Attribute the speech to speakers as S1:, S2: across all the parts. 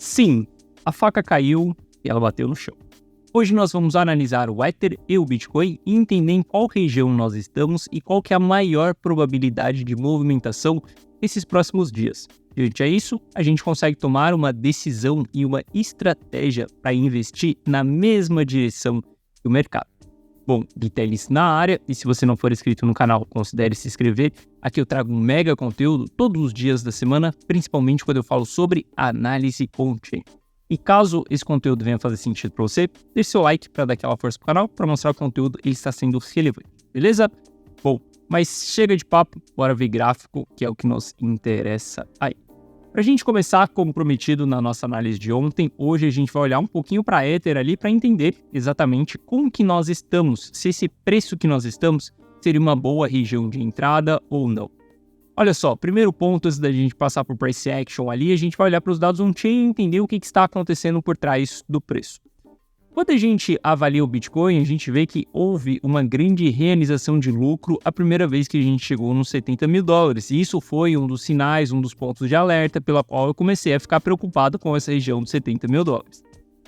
S1: Sim, a faca caiu e ela bateu no chão. Hoje nós vamos analisar o Ether e o Bitcoin e entender em qual região nós estamos e qual que é a maior probabilidade de movimentação nesses próximos dias. Diante a isso, a gente consegue tomar uma decisão e uma estratégia para investir na mesma direção que o mercado. Bom, Guitelis na área, e se você não for inscrito no canal, considere se inscrever. Aqui eu trago um mega conteúdo todos os dias da semana, principalmente quando eu falo sobre análise on-chain. E caso esse conteúdo venha fazer sentido para você, deixe seu like para dar aquela força pro canal, para mostrar que o conteúdo ele está sendo relevante, beleza? Bom, mas chega de papo, bora ver gráfico, que é o que nos interessa aí. Para a gente começar, como prometido na nossa análise de ontem, hoje a gente vai olhar um pouquinho para a Ether ali para entender exatamente como que nós estamos, se esse preço que nós estamos seria uma boa região de entrada ou não. Olha só, primeiro ponto, antes da gente passar por Price Action ali, a gente vai olhar para os dados on-chain e entender o que está acontecendo por trás do preço. Quando a gente avalia o Bitcoin, a gente vê que houve uma grande realização de lucro a primeira vez que a gente chegou nos 70 mil dólares. E isso foi um dos sinais, um dos pontos de alerta pela qual eu comecei a ficar preocupado com essa região dos 70 mil dólares.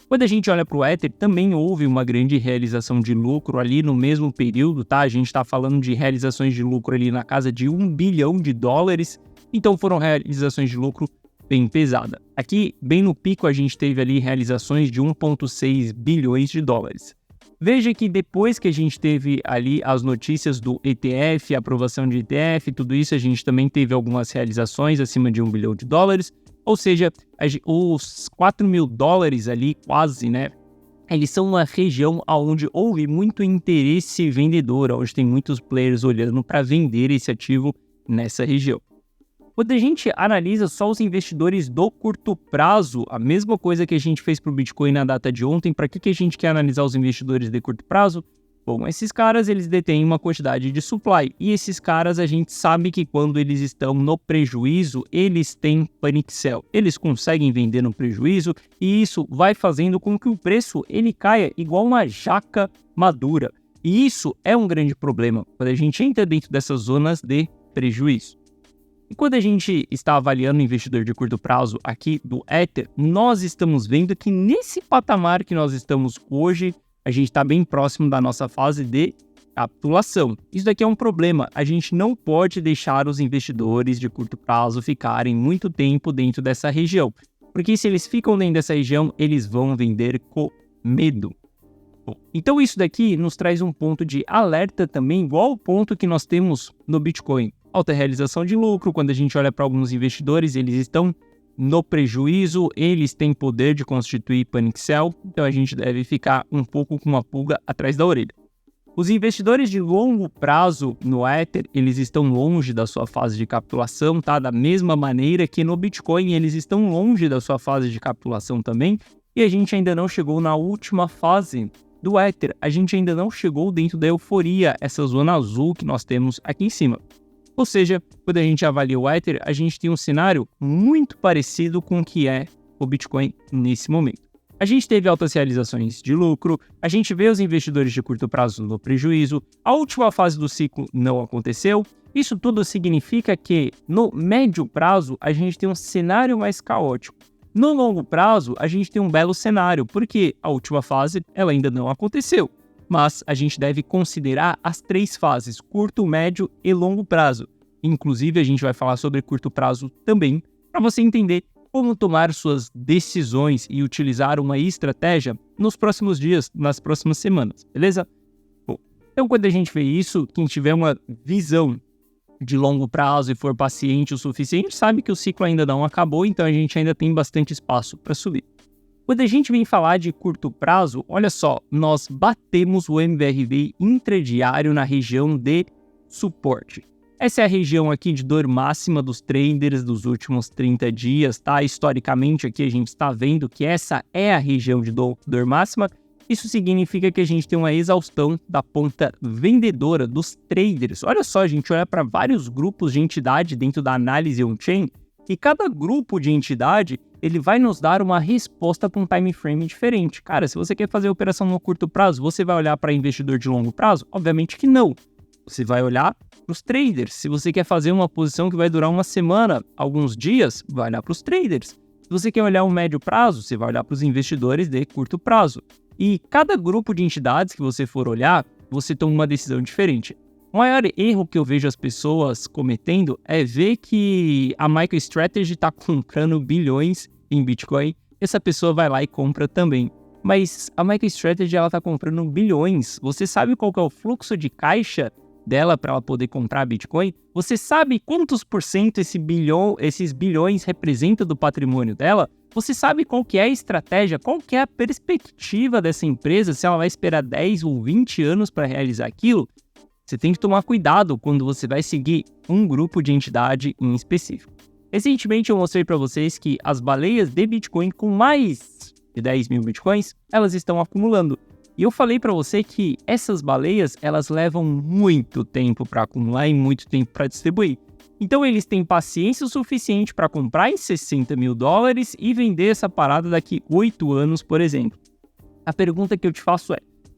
S1: Quando a gente olha para o Ether, também houve uma grande realização de lucro ali no mesmo período, tá? A gente está falando de realizações de lucro ali na casa de 1 bilhão de dólares. Então foram realizações de lucro bem pesada. Aqui, bem no pico, a gente teve ali realizações de 1,6 bilhões de dólares. Veja que depois que a gente teve ali as notícias do ETF, a aprovação de ETF, tudo isso, a gente também teve algumas realizações acima de 1 bilhão de dólares, ou seja, os 4 mil dólares ali, quase, né? Eles são uma região onde houve muito interesse vendedor, onde tem muitos players olhando para vender esse ativo nessa região. Quando a gente analisa só os investidores do curto prazo, a mesma coisa que a gente fez para o Bitcoin na data de ontem, para que a gente quer analisar os investidores de curto prazo? Bom, esses caras eles detêm uma quantidade de supply e esses caras a gente sabe que quando eles estão no prejuízo, eles têm panic sell. Eles conseguem vender no prejuízo e isso vai fazendo com que o preço ele caia igual uma jaca madura. E isso é um grande problema quando a gente entra dentro dessas zonas de prejuízo. E quando a gente está avaliando o investidor de curto prazo aqui do Ether, nós estamos vendo que nesse patamar que nós estamos hoje, a gente está bem próximo da nossa fase de capitulação. Isso daqui é um problema. A gente não pode deixar os investidores de curto prazo ficarem muito tempo dentro dessa região. Porque se eles ficam dentro dessa região, eles vão vender com medo. Bom, então isso daqui nos traz um ponto de alerta também, igual ao ponto que nós temos no Bitcoin. Alta realização de lucro, quando a gente olha para alguns investidores, eles estão no prejuízo, eles têm poder de constituir panic sell, então a gente deve ficar um pouco com uma pulga atrás da orelha. Os investidores de longo prazo no Ether, eles estão longe da sua fase de capitulação, tá? Da mesma maneira que no Bitcoin, eles estão longe da sua fase de capitulação também, e a gente ainda não chegou na última fase do Ether, a gente ainda não chegou dentro da euforia, essa zona azul que nós temos aqui em cima. Ou seja, quando a gente avalia o Ether, a gente tem um cenário muito parecido com o que é o Bitcoin nesse momento. A gente teve altas realizações de lucro, a gente vê os investidores de curto prazo no prejuízo, a última fase do ciclo não aconteceu. Isso tudo significa que no médio prazo a gente tem um cenário mais caótico. No longo prazo a gente tem um belo cenário, porque a última fase ela ainda não aconteceu. Mas a gente deve considerar as três fases, curto, médio e longo prazo. Inclusive, a gente vai falar sobre curto prazo também, para você entender como tomar suas decisões e utilizar uma estratégia nos próximos dias, nas próximas semanas, beleza? Bom, então quando a gente vê isso, quem tiver uma visão de longo prazo e for paciente o suficiente, sabe que o ciclo ainda não acabou, então a gente ainda tem bastante espaço para subir. Quando a gente vem falar de curto prazo, olha só, nós batemos o MVRV intradiário na região de suporte. Essa é a região aqui de dor máxima dos traders dos últimos 30 dias, tá? Historicamente aqui a gente está vendo que essa é a região de dor máxima. Isso significa que a gente tem uma exaustão da ponta vendedora dos traders. Olha só, a gente olha para vários grupos de entidade dentro da análise on-chain, e cada grupo de entidade, ele vai nos dar uma resposta para um time frame diferente. Cara, se você quer fazer operação no curto prazo, você vai olhar para investidor de longo prazo? Obviamente que não. Você vai olhar para os traders. Se você quer fazer uma posição que vai durar uma semana, alguns dias, vai olhar para os traders. Se você quer olhar um médio prazo, você vai olhar para os investidores de curto prazo. E cada grupo de entidades que você for olhar, você toma uma decisão diferente. O maior erro que eu vejo as pessoas cometendo é ver que a MicroStrategy está comprando bilhões em Bitcoin. Essa pessoa vai lá e compra também. Mas a MicroStrategy está comprando bilhões. Você sabe qual que é o fluxo de caixa dela para ela poder comprar Bitcoin? Você sabe quantos por cento esses bilhões representam do patrimônio dela? Você sabe qual que é a estratégia, qual que é a perspectiva dessa empresa, se ela vai esperar 10 ou 20 anos para realizar aquilo? Você tem que tomar cuidado quando você vai seguir um grupo de entidade em específico. Recentemente eu mostrei para vocês que as baleias de Bitcoin com mais de 10 mil Bitcoins, elas estão acumulando. E eu falei para você que essas baleias, elas levam muito tempo para acumular e muito tempo para distribuir. Então eles têm paciência o suficiente para comprar em 60 mil dólares e vender essa parada daqui 8 anos, por exemplo. A pergunta que eu te faço é,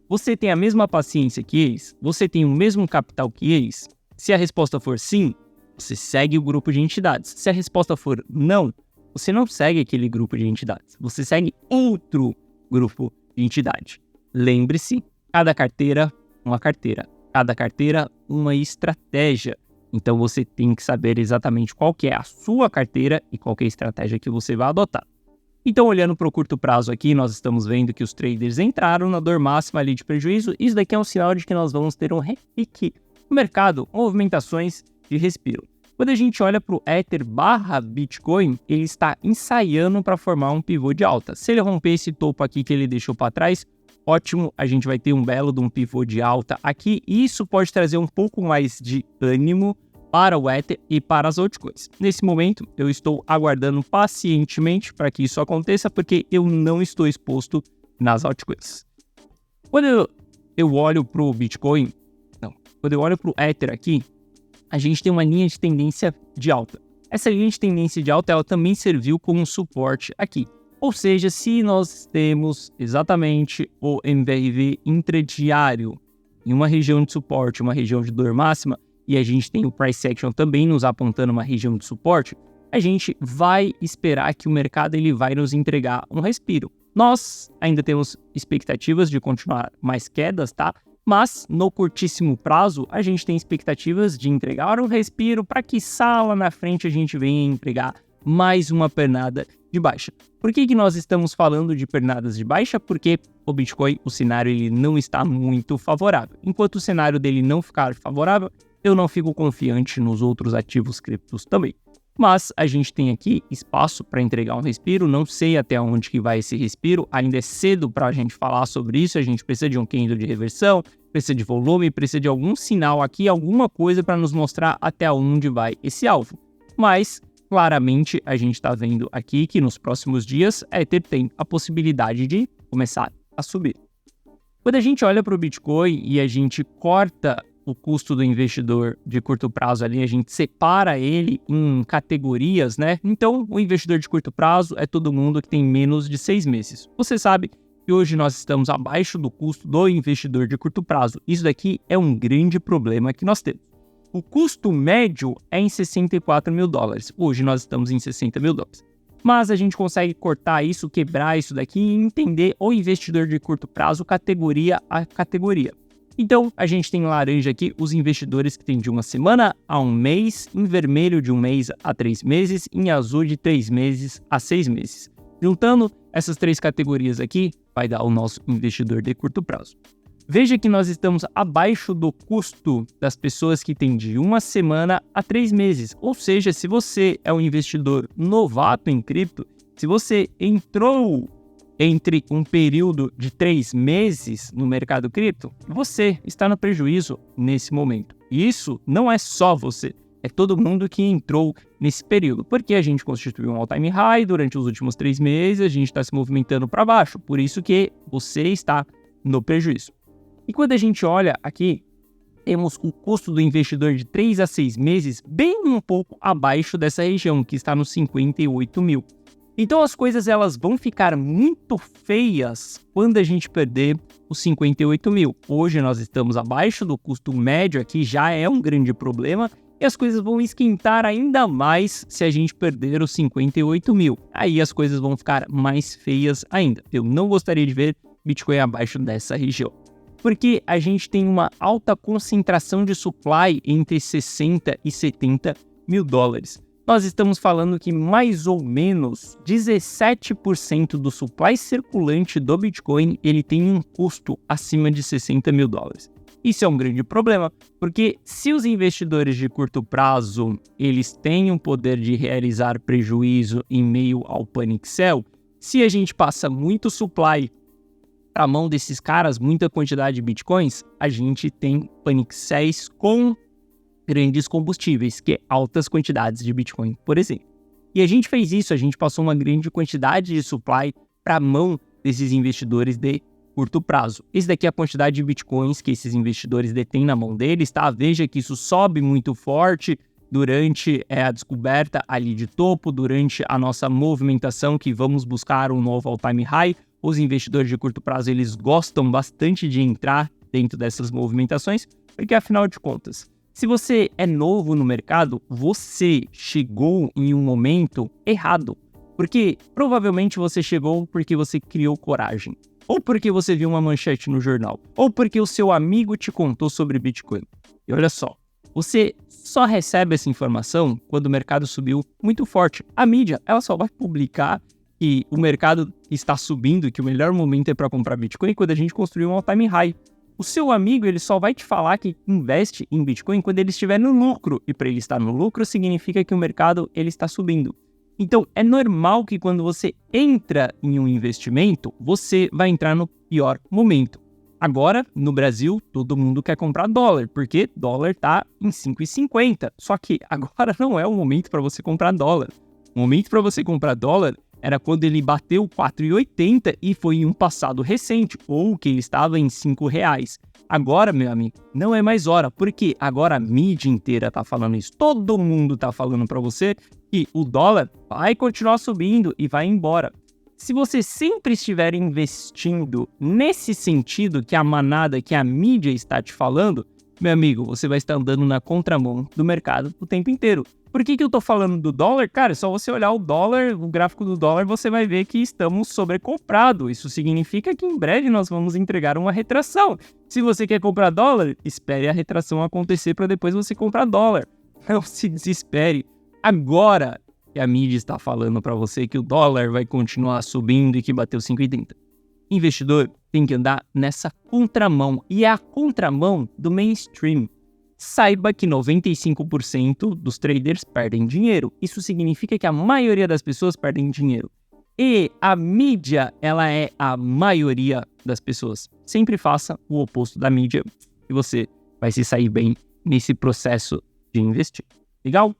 S1: você tem a mesma paciência que eles? Você tem o mesmo capital que eles? Se a resposta for sim, você segue o grupo de entidades. Se a resposta for não, você não segue aquele grupo de entidades. Você segue outro grupo de entidade. Lembre-se, cada carteira, uma carteira. Cada carteira, uma estratégia. Então você tem que saber exatamente qual que é a sua carteira e qual que é a estratégia que você vai adotar. Então, olhando para o curto prazo aqui, nós estamos vendo que os traders entraram na dor máxima ali de prejuízo. Isso daqui é um sinal de que nós vamos ter um repique no mercado, movimentações de respiro. Quando a gente olha para o Ether / Bitcoin, ele está ensaiando para formar um pivô de alta. Se ele romper esse topo aqui que ele deixou para trás, ótimo, a gente vai ter um belo de um pivô de alta aqui. E isso pode trazer um pouco mais de ânimo para o Ether e para as altcoins. Nesse momento, eu estou aguardando pacientemente para que isso aconteça, porque eu não estou exposto nas altcoins. Quando eu olho para o Bitcoin, quando eu olho para o Ether aqui, a gente tem uma linha de tendência de alta. Essa linha de tendência de alta, ela também serviu como um suporte aqui. Ou seja, se nós temos exatamente o MVRV intradiário em uma região de suporte, uma região de dor máxima, e a gente tem o Price Action também nos apontando uma região de suporte, a gente vai esperar que o mercado ele vai nos entregar um respiro. Nós ainda temos expectativas de continuar mais quedas, tá? Mas no curtíssimo prazo, a gente tem expectativas de entregar um respiro para que lá na frente a gente venha entregar mais uma pernada de baixa. Por que nós estamos falando de pernadas de baixa? Porque o Bitcoin, o cenário ele não está muito favorável. Enquanto o cenário dele não ficar favorável, eu não fico confiante nos outros ativos criptos também. Mas a gente tem aqui espaço para entregar um respiro, não sei até onde que vai esse respiro, ainda é cedo para a gente falar sobre isso, a gente precisa de um candle de reversão, precisa de volume, precisa de algum sinal aqui, alguma coisa para nos mostrar até onde vai esse alvo. Mas, claramente, a gente está vendo aqui que nos próximos dias a Ether tem a possibilidade de começar a subir. Quando a gente olha para o Bitcoin e a gente corta o custo do investidor de curto prazo ali, a gente separa ele em categorias, né? Então, o investidor de curto prazo é todo mundo que tem menos de 6 meses. Você sabe que hoje nós estamos abaixo do custo do investidor de curto prazo. Isso daqui é um grande problema que nós temos. O custo médio é em 64 mil dólares. Hoje nós estamos em 60 mil dólares. Mas a gente consegue cortar isso, quebrar isso daqui e entender o investidor de curto prazo categoria a categoria. Então, a gente tem em laranja aqui os investidores que têm de uma semana a um mês, em vermelho de 1 mês a 3 meses, em azul de 3 meses a 6 meses. Juntando essas 3 categorias aqui, vai dar o nosso investidor de curto prazo. Veja que nós estamos abaixo do custo das pessoas que têm de 1 semana a 3 meses. Ou seja, se você é um investidor novato em cripto, se você entrou entre um período de 3 meses no mercado cripto, você está no prejuízo nesse momento. E isso não é só você, é todo mundo que entrou nesse período, porque a gente constituiu um all-time high durante os últimos 3 meses, a gente está se movimentando para baixo, por isso que você está no prejuízo. E quando a gente olha aqui, temos o custo do investidor de 3 a 6 meses bem um pouco abaixo dessa região, que está nos 58 mil. Então as coisas elas vão ficar muito feias quando a gente perder os 58 mil. Hoje nós estamos abaixo do custo médio aqui, já é um grande problema. E as coisas vão esquentar ainda mais se a gente perder os 58 mil. Aí as coisas vão ficar mais feias ainda. Eu não gostaria de ver Bitcoin abaixo dessa região. Porque a gente tem uma alta concentração de supply entre 60 e 70 mil dólares. Nós estamos falando que mais ou menos 17% do supply circulante do Bitcoin ele tem um custo acima de 60 mil dólares. Isso é um grande problema, porque se os investidores de curto prazo eles têm o poder de realizar prejuízo em meio ao panic sell, se a gente passa muito supply para a mão desses caras, muita quantidade de bitcoins, a gente tem panic sells com grandes combustíveis, que é altas quantidades de bitcoin, por exemplo. E a gente fez isso, a gente passou uma grande quantidade de supply para a mão desses investidores de curto prazo. Esse daqui é a quantidade de bitcoins que esses investidores detêm na mão deles, tá? Veja que isso sobe muito forte durante a descoberta ali de topo, durante a nossa movimentação que vamos buscar um novo all-time high. Os investidores de curto prazo, eles gostam bastante de entrar dentro dessas movimentações, porque afinal de contas, se você é novo no mercado, você chegou em um momento errado, porque provavelmente você chegou porque você criou coragem, ou porque você viu uma manchete no jornal, ou porque o seu amigo te contou sobre Bitcoin. E olha só, você só recebe essa informação quando o mercado subiu muito forte. A mídia, ela só vai publicar que o mercado está subindo, que o melhor momento é para comprar Bitcoin quando a gente construiu um all-time high. O seu amigo, ele só vai te falar que investe em Bitcoin quando ele estiver no lucro. E para ele estar no lucro, significa que o mercado ele está subindo. Então, é normal que quando você entra em um investimento, você vai entrar no pior momento. Agora, no Brasil, todo mundo quer comprar dólar, porque dólar está em 5,50. Só que agora não é o momento para você comprar dólar. O momento para você comprar dólar era quando ele bateu 4,80 e foi em um passado recente, ou que ele estava em R$5. Agora, meu amigo, não é mais hora, porque agora a mídia inteira tá falando isso. Todo mundo tá falando para você que o dólar vai continuar subindo e vai embora. Se você sempre estiver investindo nesse sentido que a manada, que a mídia está te falando, meu amigo, você vai estar andando na contramão do mercado o tempo inteiro. Por que eu tô falando do dólar? Cara, é só você olhar o dólar, o gráfico do dólar, você vai ver que estamos sobrecomprados. Isso significa que em breve nós vamos entregar uma retração. Se você quer comprar dólar, espere a retração acontecer para depois você comprar dólar. Não se desespere. Agora que a mídia está falando para você que o dólar vai continuar subindo e que bateu 5,80. Investidor tem que andar nessa contramão, e é a contramão do mainstream. Saiba que 95% dos traders perdem dinheiro. Isso significa que a maioria das pessoas perdem dinheiro. E a mídia, ela é a maioria das pessoas. Sempre faça o oposto da mídia e você vai se sair bem nesse processo de investir. Legal?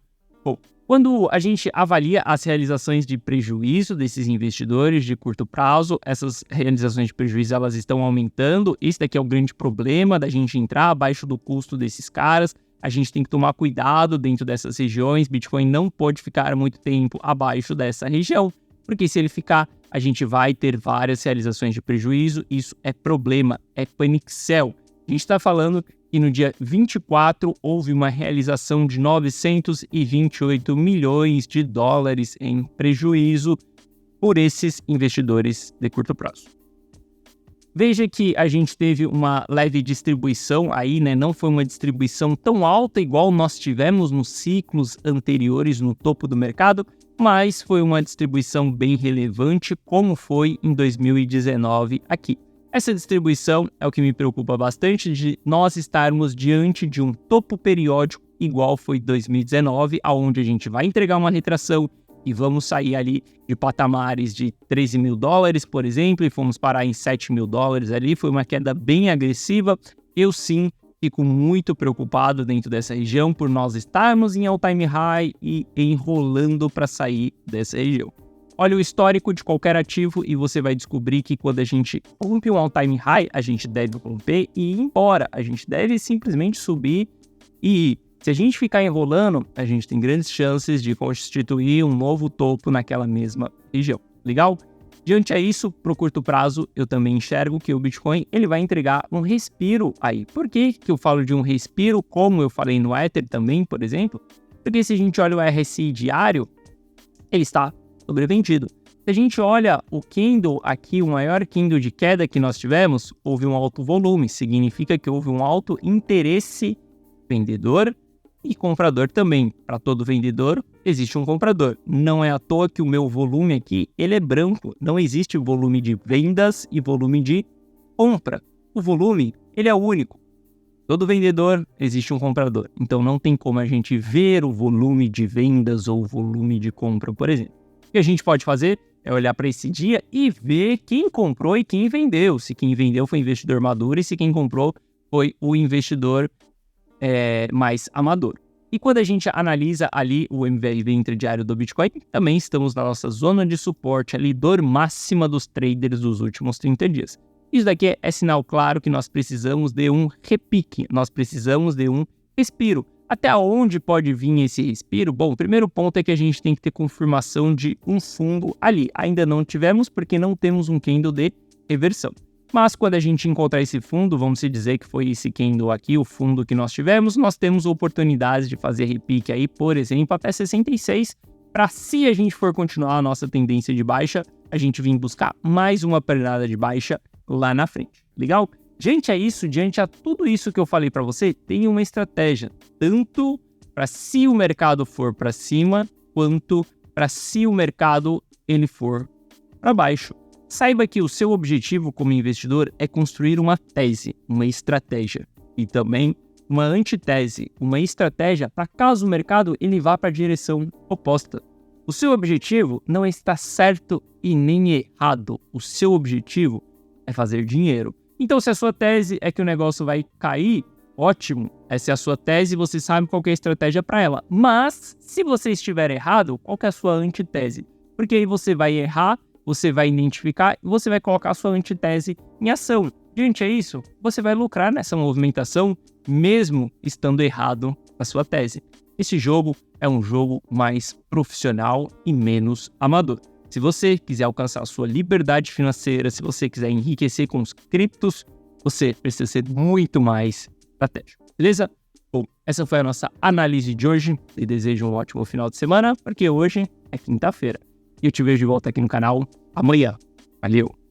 S1: Bom, quando a gente avalia as realizações de prejuízo desses investidores de curto prazo, essas realizações de prejuízo elas estão aumentando. Esse daqui é o grande problema da gente entrar abaixo do custo desses caras. A gente tem que tomar cuidado dentro dessas regiões. Bitcoin não pode ficar muito tempo abaixo dessa região, porque se ele ficar, a gente vai ter várias realizações de prejuízo. Isso é problema, é panic sell. A gente está falando que no dia 24 houve uma realização de 928 milhões de dólares em prejuízo por esses investidores de curto prazo. Veja que a gente teve uma leve distribuição aí, né? Não foi uma distribuição tão alta igual nós tivemos nos ciclos anteriores no topo do mercado, mas foi uma distribuição bem relevante, como foi em 2019 aqui. Essa distribuição é o que me preocupa bastante, de nós estarmos diante de um topo periódico igual foi 2019, onde a gente vai entregar uma retração e vamos sair ali de patamares de 13 mil dólares, por exemplo, e fomos parar em 7 mil dólares ali. Foi uma queda bem agressiva. Eu sim fico muito preocupado dentro dessa região por nós estarmos em all-time high e enrolando para sair dessa região. Olha o histórico de qualquer ativo e você vai descobrir que quando a gente rompe um all-time high, a gente deve romper e ir embora. A gente deve simplesmente subir e ir. Se a gente ficar enrolando, a gente tem grandes chances de constituir um novo topo naquela mesma região. Legal? Diante a isso, para o curto prazo, eu também enxergo que o Bitcoin ele vai entregar um respiro aí. Por que eu falo de um respiro, como eu falei no Ether também, por exemplo? Porque se a gente olha o RSI diário, ele está sobrevendido. Se a gente olha o candle aqui, o maior candle de queda que nós tivemos, houve um alto volume, significa que houve um alto interesse vendedor e comprador também. Para todo vendedor, existe um comprador. Não é à toa que o meu volume aqui, ele é branco. Não existe volume de vendas e volume de compra. O volume, ele é único. Todo vendedor, existe um comprador. Então, não tem como a gente ver o volume de vendas ou o volume de compra, por exemplo. O que a gente pode fazer é olhar para esse dia e ver quem comprou e quem vendeu. Se quem vendeu foi investidor maduro e se quem comprou foi o investidor mais amador. E quando a gente analisa ali o MVRV intradiário do Bitcoin, também estamos na nossa zona de suporte ali, dor máxima dos traders dos últimos 30 dias. Isso daqui é sinal claro que nós precisamos de um repique, nós precisamos de um respiro. Até onde pode vir esse respiro? Bom, o primeiro ponto é que a gente tem que ter confirmação de um fundo ali. Ainda não tivemos porque não temos um candle de reversão. Mas quando a gente encontrar esse fundo, vamos dizer que foi esse candle aqui, o fundo que nós tivemos, nós temos oportunidades de fazer repique aí, por exemplo, até 66, para se a gente for continuar a nossa tendência de baixa, a gente vir buscar mais uma pernada de baixa lá na frente. Legal? Diante a tudo isso que eu falei para você, tem uma estratégia, tanto para se o mercado for para cima, quanto para se o mercado ele for para baixo. Saiba que o seu objetivo como investidor é construir uma tese, uma estratégia e também uma antitese, uma estratégia para caso o mercado ele vá para a direção oposta. O seu objetivo não é estar certo e nem errado. O seu objetivo é fazer dinheiro. Então, se a sua tese é que o negócio vai cair, ótimo. Essa é a sua tese, você sabe qual é a estratégia para ela. Mas, se você estiver errado, qual que é a sua antitese? Porque aí você vai errar, você vai identificar e você vai colocar a sua antitese em ação. Diante a isso, você vai lucrar nessa movimentação, mesmo estando errado na sua tese. Esse jogo é um jogo mais profissional e menos amador. Se você quiser alcançar a sua liberdade financeira, se você quiser enriquecer com os criptos, você precisa ser muito mais estratégico, beleza? Bom, essa foi a nossa análise de hoje. E desejo um ótimo final de semana, porque hoje é quinta-feira. E eu te vejo de volta aqui no canal amanhã. Valeu!